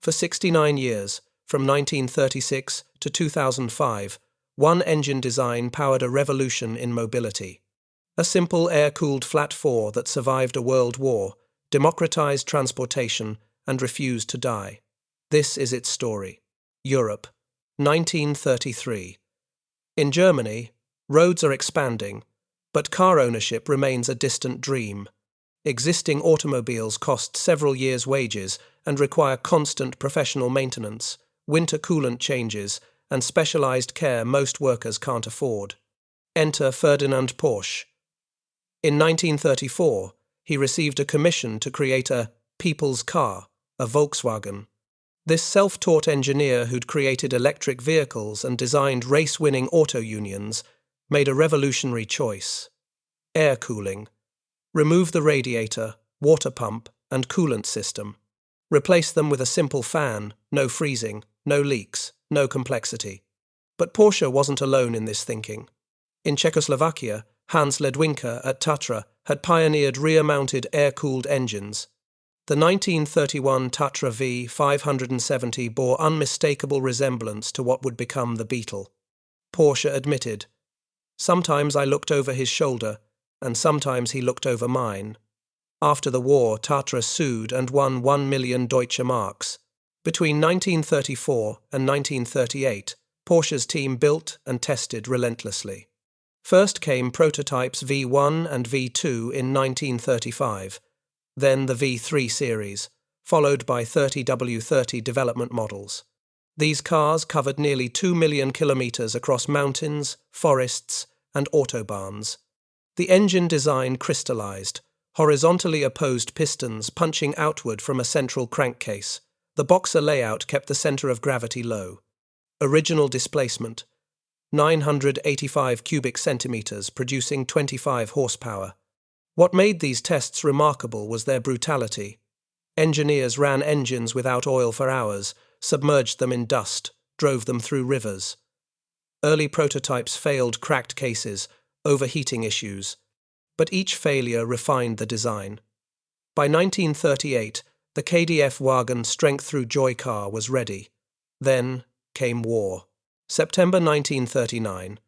For 69 years, from 1936 to 2005, one engine design powered a revolution in mobility. A simple air-cooled flat four that survived a world war, democratized transportation, and refused to die. This is its story. Europe, 1933. In Germany, roads are expanding, but car ownership remains a distant dream. Existing automobiles cost several years' wages and require constant professional maintenance, winter coolant changes, and specialized care most workers can't afford. Enter Ferdinand Porsche. In 1934, he received a commission to create a people's car, a Volkswagen. This self-taught engineer who'd created electric vehicles and designed race-winning auto unions made a revolutionary choice. Air cooling. Remove the radiator, water pump, and coolant system. Replace them with a simple fan, no freezing, no leaks, no complexity. But Porsche wasn't alone in this thinking. In Czechoslovakia, Hans Ledwinka at Tatra had pioneered rear-mounted air-cooled engines. The 1931 Tatra V570 bore unmistakable resemblance to what would become the Beetle. Porsche admitted, "Sometimes I looked over his shoulder, and sometimes he looked over mine." After the war, Tatra sued and won 1 million Deutsche Marks. Between 1934 and 1938, Porsche's team built and tested relentlessly. First came prototypes V1 and V2 in 1935, then the V3 series, followed by 30W30 development models. These cars covered nearly 2 million kilometers across mountains, forests, and autobahns. The engine design crystallized, horizontally opposed pistons punching outward from a central crankcase. The boxer layout kept the center of gravity low. Original displacement, 985 cubic centimeters, producing 25 horsepower. What made these tests remarkable was their brutality. Engineers ran engines without oil for hours, submerged them in dust, drove them through rivers. Early prototypes failed cracked cases, overheating issues, but each failure refined the design. By 1938, the KDF wagon strength-through-joy car was ready. Then came war. September 1939.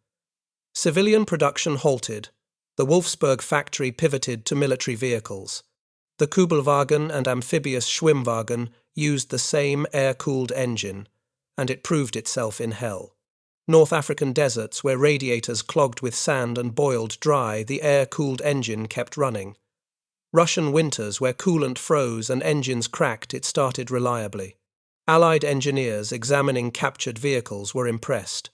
Civilian production halted. The Wolfsburg factory pivoted to military vehicles. The Kugelwagen and amphibious Schwimmwagen used the same air-cooled engine, and it proved itself in hell. North African deserts, where radiators clogged with sand and boiled dry, the air-cooled engine kept running. Russian winters, where coolant froze and engines cracked, it started reliably. Allied engineers examining captured vehicles were impressed.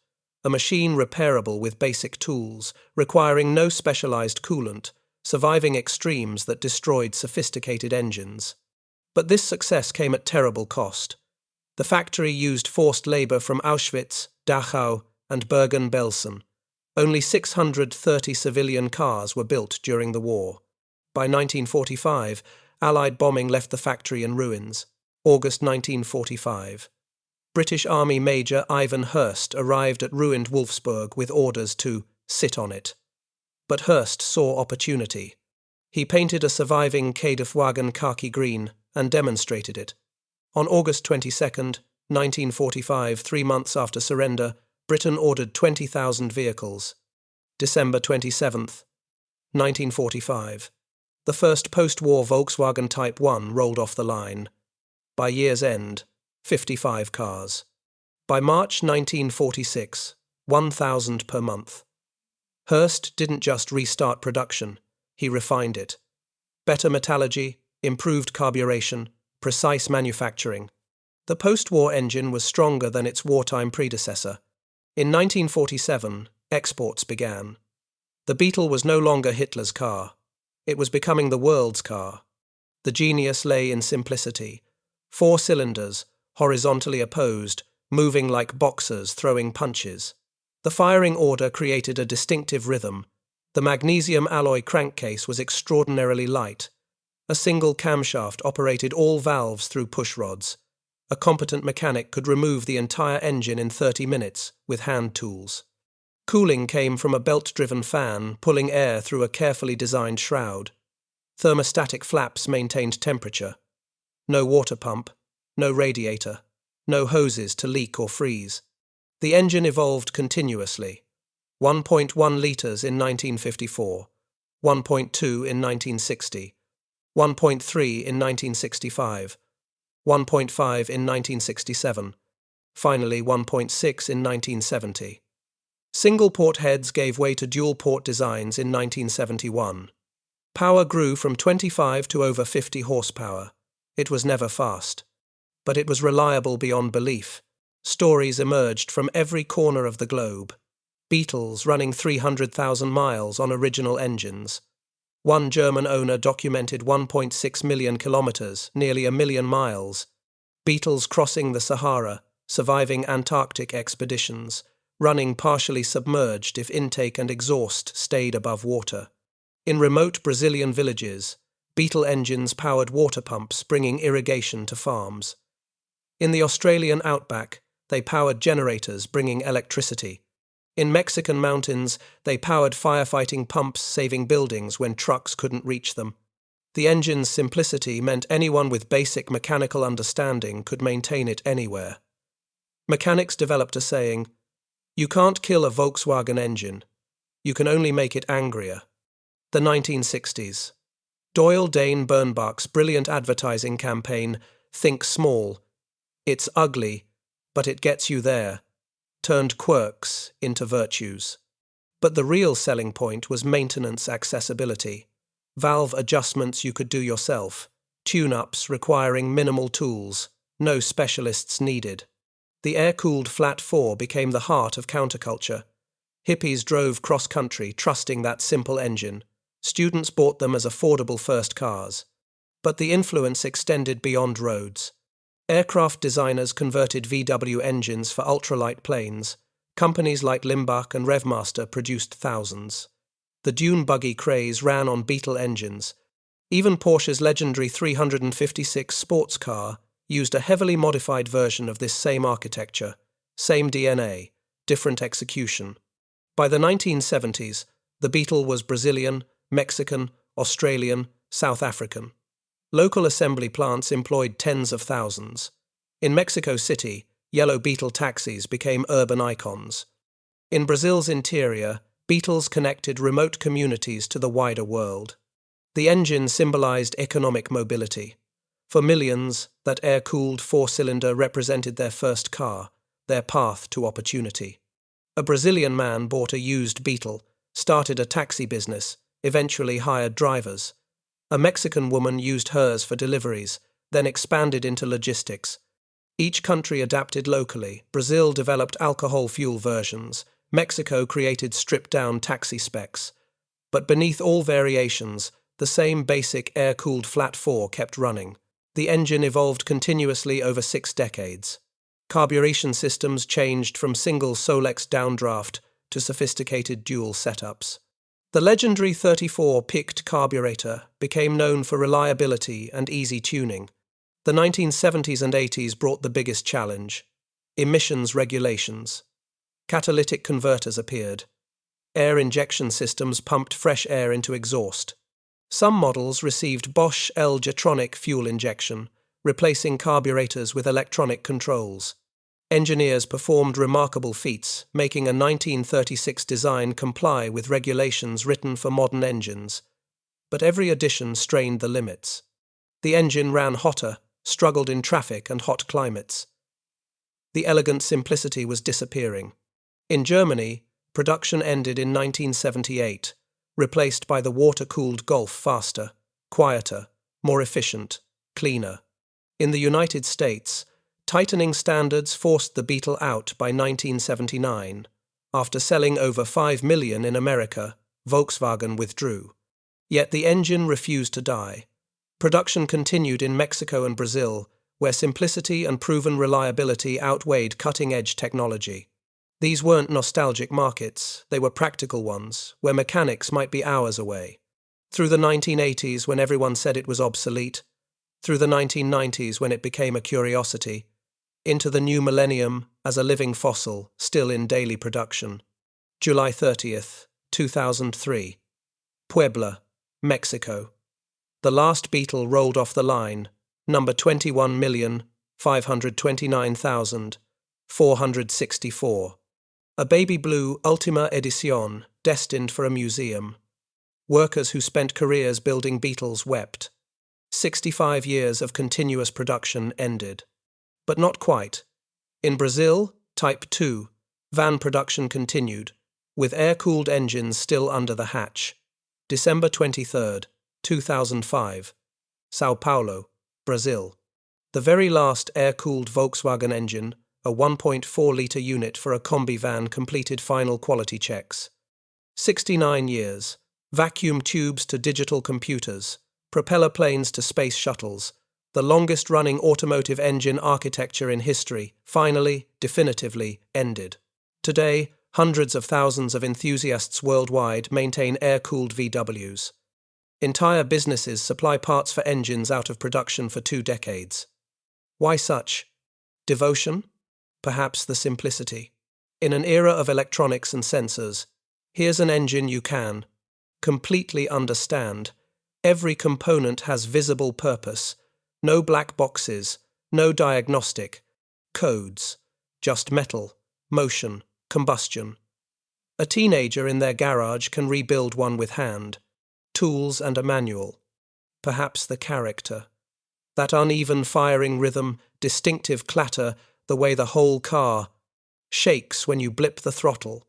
A machine repairable with basic tools, requiring no specialized coolant, surviving extremes that destroyed sophisticated engines. But this success came at terrible cost. The factory used forced labor from Auschwitz, Dachau, and Bergen-Belsen. Only 630 civilian cars were built during the war. By 1945, Allied bombing left the factory in ruins. August 1945. British Army Major Ivan Hurst arrived at ruined Wolfsburg with orders to sit on it. But Hurst saw opportunity. He painted a surviving KDF-wagon khaki green and demonstrated it. On August 22, 1945, 3 months after surrender, Britain ordered 20,000 vehicles. December 27, 1945. The first post-war Volkswagen Type 1 rolled off the line. By year's end, 55 cars. By March 1946, 1,000 per month. Hurst didn't just restart production, he refined it. Better metallurgy, improved carburation, precise manufacturing. The post-war engine was stronger than its wartime predecessor. In 1947, exports began. The Beetle was no longer Hitler's car. It was becoming the world's car. The genius lay in simplicity. 4 cylinders, horizontally opposed, moving like boxers throwing punches. The firing order created a distinctive rhythm. The magnesium alloy crankcase was extraordinarily light. A single camshaft operated all valves through pushrods. A competent mechanic could remove the entire engine in 30 minutes with hand tools. Cooling came from a belt-driven fan pulling air through a carefully designed shroud. Thermostatic flaps maintained temperature. No water pump, no radiator, no hoses to leak or freeze. The engine evolved continuously. 1.1 litres in 1954, 1.2 in 1960, 1.3 in 1965, 1.5 in 1967, finally 1.6 in 1970. Single-port heads gave way to dual-port designs in 1971. Power grew from 25 to over 50 horsepower. It was never fast, but it was reliable beyond belief. Stories emerged from every corner of the globe. Beetles running 300,000 miles on original engines. One German owner documented 1.6 million kilometers, nearly a million miles. Beetles crossing the Sahara, surviving Antarctic expeditions, running partially submerged if intake and exhaust stayed above water. In remote Brazilian villages, Beetle engines powered water pumps, bringing irrigation to farms. In the Australian outback, they powered generators, bringing electricity. In Mexican mountains, they powered firefighting pumps, saving buildings when trucks couldn't reach them. The engine's simplicity meant anyone with basic mechanical understanding could maintain it anywhere. Mechanics developed a saying, "You can't kill a Volkswagen engine. You can only make it angrier." The 1960s. Doyle Dane Bernbach's brilliant advertising campaign, "Think Small. It's ugly, but it gets you there," turned quirks into virtues. But the real selling point was maintenance accessibility. Valve adjustments you could do yourself, tune-ups requiring minimal tools, no specialists needed. The air-cooled flat four became the heart of counterculture. Hippies drove cross-country, trusting that simple engine. Students bought them as affordable first cars. But the influence extended beyond roads. Aircraft designers converted VW engines for ultralight planes. Companies like Limbach and Revmaster produced thousands. The dune buggy craze ran on Beetle engines. Even Porsche's legendary 356 sports car used a heavily modified version of this same architecture, same DNA, different execution. By the 1970s, the Beetle was Brazilian, Mexican, Australian, South African. Local assembly plants employed tens of thousands. In Mexico City, yellow Beetle taxis became urban icons. In Brazil's interior, Beetles connected remote communities to the wider world. The engine symbolized economic mobility. For millions, that air-cooled four-cylinder represented their first car, their path to opportunity. A Brazilian man bought a used Beetle, started a taxi business, eventually hired drivers. A Mexican woman used hers for deliveries, then expanded into logistics. Each country adapted locally. Brazil developed alcohol fuel versions. Mexico created stripped-down taxi specs. But beneath all variations, the same basic air-cooled flat four kept running. The engine evolved continuously over 6 decades. Carburation systems changed from single Solex downdraft to sophisticated dual setups. The legendary 34-picked carburetor became known for reliability and easy tuning. The 1970s and 80s brought the biggest challenge: emissions regulations. Catalytic converters appeared. Air injection systems pumped fresh air into exhaust. Some models received Bosch L-Jetronic fuel injection, replacing carburetors with electronic controls. Engineers performed remarkable feats, making a 1936 design comply with regulations written for modern engines. But every addition strained the limits. The engine ran hotter, struggled in traffic and hot climates. The elegant simplicity was disappearing. In Germany, production ended in 1978, replaced by the water-cooled Golf, faster, quieter, more efficient, cleaner. In the United States, tightening standards forced the Beetle out by 1979. After selling over 5 million in America, Volkswagen withdrew. Yet the engine refused to die. Production continued in Mexico and Brazil, where simplicity and proven reliability outweighed cutting-edge technology. These weren't nostalgic markets, they were practical ones, where mechanics might be hours away. Through the 1980s, when everyone said it was obsolete, through the 1990s, when it became a curiosity, into the new millennium as a living fossil, still in daily production. July 30th, 2003. Puebla, Mexico. The last Beetle rolled off the line, number 21 million, 529,464. A baby blue Ultima Edition, destined for a museum. Workers who spent careers building Beetles wept. 65 years of continuous production ended. But not quite. In Brazil, Type 2, van production continued, with air-cooled engines still under the hatch. December 23, 2005. São Paulo, Brazil. The very last air-cooled Volkswagen engine, a 1.4-litre unit for a combi van, completed final quality checks. 69 years. Vacuum tubes to digital computers, propeller planes to space shuttles, the longest-running automotive engine architecture in history, finally, definitively, ended. Today, hundreds of thousands of enthusiasts worldwide maintain air-cooled VWs. Entire businesses supply parts for engines out of production for 2 decades. Why such? Devotion? Perhaps the simplicity. In an era of electronics and sensors, here's an engine you can completely understand. Every component has visible purpose. No black boxes, no diagnostic codes, just metal, motion, combustion. A teenager in their garage can rebuild one with hand, tools and a manual. Perhaps the character. That uneven firing rhythm, distinctive clatter, the way the whole car shakes when you blip the throttle.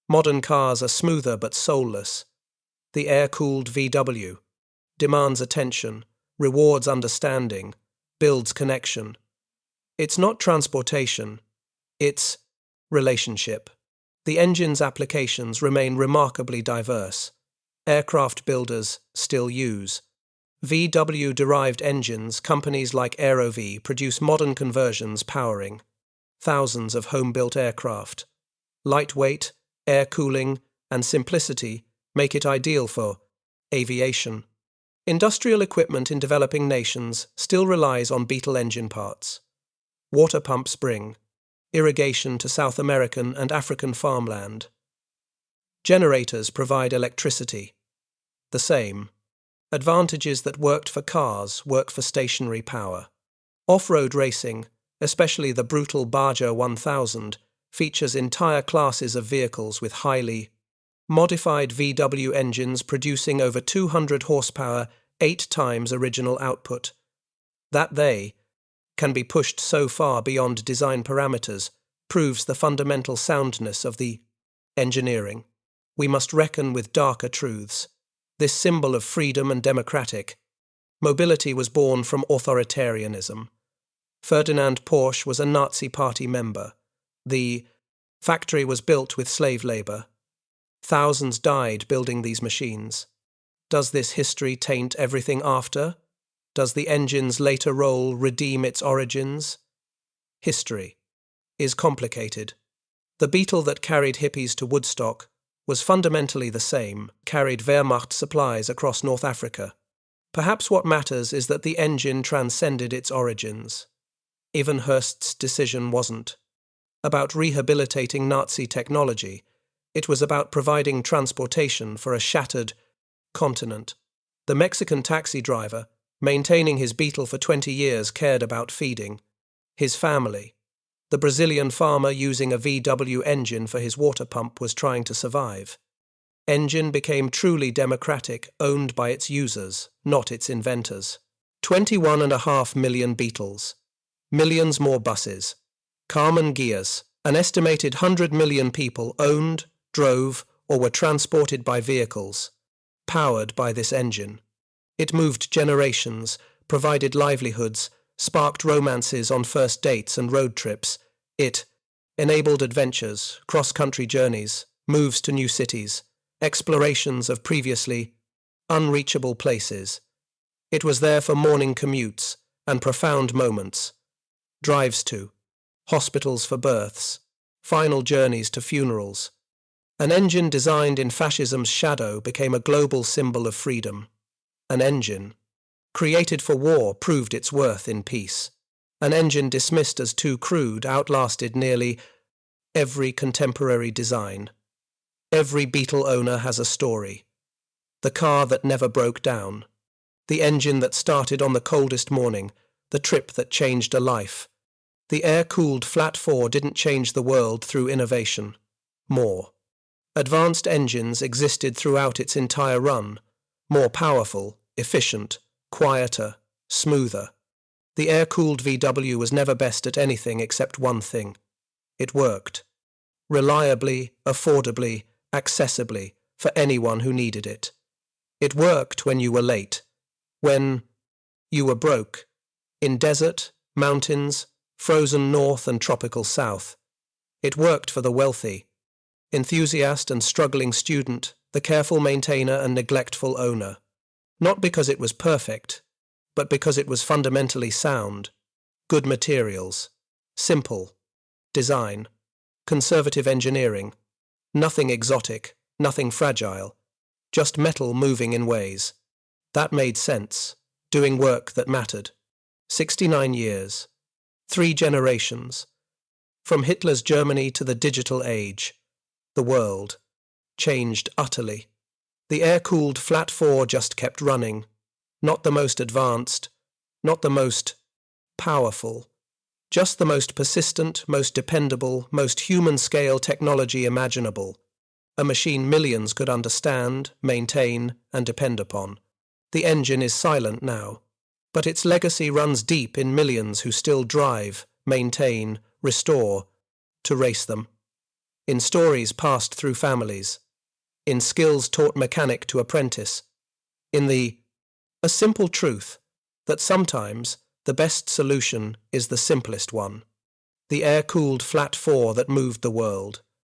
Modern cars are smoother but soulless. The air-cooled VW demands attention, rewards understanding, builds connection. It's not transportation, it's relationship. The engine's applications remain remarkably diverse. Aircraft builders still use VW-derived engines. Companies like AeroV produce modern conversions powering thousands of home-built aircraft. Lightweight, air cooling, and simplicity make it ideal for aviation. Industrial equipment in developing nations still relies on Beetle engine parts. Water pumps bring irrigation to South American and African farmland. Generators provide electricity. The same. Advantages that worked for cars work for stationary power. Off-road racing, especially the brutal Baja 1000, features entire classes of vehicles with highly modified VW engines producing over 200 horsepower, 8 times original output. That they can be pushed so far beyond design parameters proves the fundamental soundness of the engineering. We must reckon with darker truths. This symbol of freedom and democratic mobility was born from authoritarianism. Ferdinand Porsche was a Nazi Party member. The factory was built with slave labor. Thousands died building these machines. Does this history taint everything after? Does the engine's later role redeem its origins? History is complicated. The Beetle that carried hippies to Woodstock was fundamentally the same, carried Wehrmacht supplies across North Africa. Perhaps what matters is that the engine transcended its origins. Evenhurst's decision wasn't about rehabilitating Nazi technology. It was about providing transportation for a shattered continent. The Mexican taxi driver, maintaining his Beetle for 20 years, cared about feeding his family. The Brazilian farmer using a VW engine for his water pump was trying to survive. Engine became truly democratic, owned by its users, not its inventors. 21.5 million Beetles. Millions more buses. Carmen Gias, an estimated 100 million people owned, drove, or were transported by vehicles, powered by this engine. It moved generations, provided livelihoods, sparked romances on first dates and road trips. It enabled adventures, cross-country journeys, moves to new cities, explorations of previously unreachable places. It was there for morning commutes and profound moments, drives to, hospitals for births, final journeys to funerals. An engine designed in fascism's shadow became a global symbol of freedom. An engine created for war proved its worth in peace. An engine dismissed as too crude outlasted nearly every contemporary design. Every Beetle owner has a story. The car that never broke down. The engine that started on the coldest morning, the trip that changed a life. The air-cooled flat four didn't change the world through innovation. More. Advanced engines existed throughout its entire run, more powerful, efficient, quieter, smoother. The air-cooled VW was never best at anything except one thing. It worked. Reliably, affordably, accessibly, for anyone who needed it. It worked when you were late, when you were broke, in desert, mountains, frozen north and tropical south. It worked for the wealthy, enthusiast and struggling student, the careful maintainer and neglectful owner. Not because it was perfect, but because it was fundamentally sound, good materials, simple, design, conservative engineering, nothing exotic, nothing fragile, just metal moving in ways. That made sense, doing work that mattered. 69 years, 3 generations. From Hitler's Germany to the digital age, the world changed utterly. The air-cooled flat four just kept running. Not the most advanced, not the most powerful, just the most persistent, most dependable, most human-scale technology imaginable. A machine millions could understand, maintain, and depend upon. The engine is silent now, but its legacy runs deep in millions who still drive, maintain, restore, to race them. In stories passed through families, in skills taught mechanic to apprentice, in a simple truth that sometimes the best solution is the simplest one. The air-cooled flat four that moved the world.